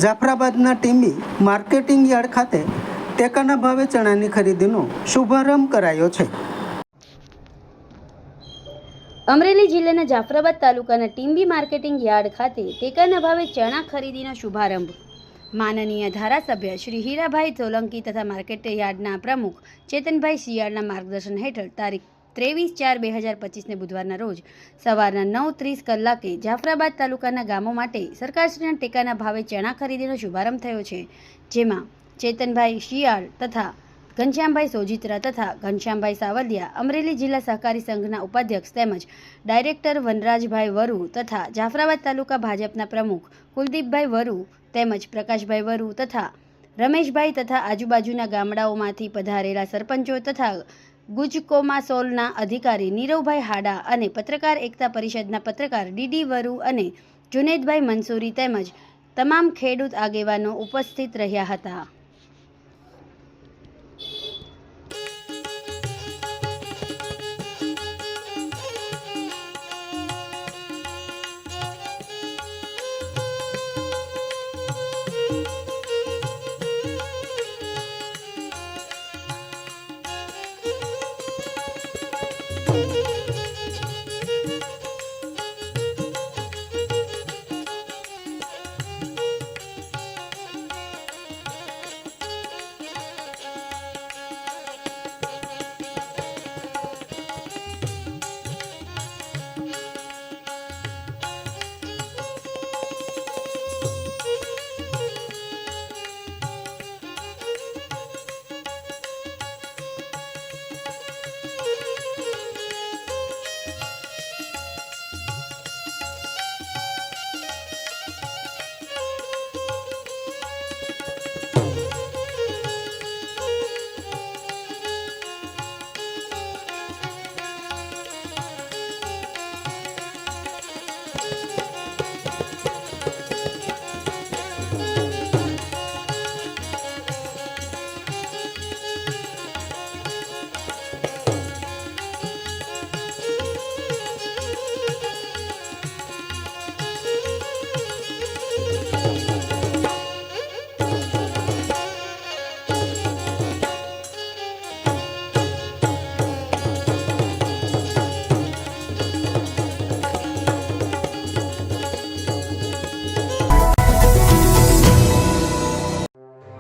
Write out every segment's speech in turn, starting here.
જાફરાબાદના Timbi marketing yard ખાતે ટેકાના ભાવે ચણાની ખરીદીનો શુભારંભ કરાયો છે। અમરેલી જિલ્લાના જાફરાબાદ તાલુકાના ટીંબી માર્કેટિંગ યાર્ડ ખાતે ટેકાના ભાવે ચણા ખરીદીનો શુભારંભ માનનીય ધારાસભ્ય શ્રી હીરાભાઈ સોલંકી તથા માર્કેટ યાર્ડના પ્રમુખ ચેતનભાઈ શિયાળના માર્ગદર્શન હેઠળ તારીખ 23/4/2025 બુધવારના રોજ સવારના 9:30 કલાકે જાફરાબાદ તાલુકાના ગામો માટે સરકારશ્રીના ટેકાના ભાવે ચણા ખરીદીનો શુભારંભ થયો છે, જેમાં ચેતનભાઈ શિયાળ તથા ઘનશ્યામભાઈ સોજીત્રા તથા ઘનશ્યામભાઈ સાવલિયા અમરેલી જિલ્લા સહકારી સંઘના ઉપાધ્યક્ષ તેમજ ડાયરેક્ટર વનરાજભાઈ વરુ તથા જાફરાબાદ તાલુકા ભાજપના પ્રમુખ કુલદીપભાઈ વરુ તેમજ પ્રકાશભાઈ વરુ તથા રમેશભાઈ તથા આજુબાજુના ગામડાઓમાંથી પધારેલા સરપંચો તથા ગુજકોમાસોલના અધિકારી નીરવભાઈ હાડા અને પત્રકાર એકતા પરિષદના પત્રકાર ડીડી વરુ અને જુનેદભાઈ મંસૂરી તેમજ તમામ ખેડૂત આગેવાનો ઉપસ્થિત રહ્યા હતા।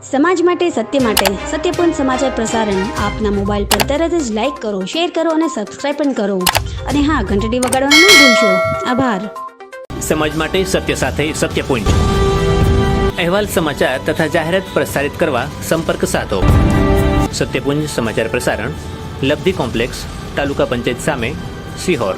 સમાજ માટે સત્ય માટે સત્યપૂર્ણ સમાચાર પ્રસારણ આપના મોબાઈલ પર તરત જ લાઈક કરો, શેર કરો અને સબસ્ક્રાઇબ પણ કરો અને હા, ઘંટડી વગાડવાનું ન ભૂલશો। આભાર। સમાજ માટે સત્ય સાથે સત્યપૂર્ણ અહેવાલ, સમાચાર તથા જાહેરાત પ્રસારિત કરવા સંપર્ક સાધો। સત્યપુંજ સમાચાર પ્રસારણ, લબ્ધિ કોમ્પ્લેક્સ, તાલુકા પંચાયત સામે, સિહોર।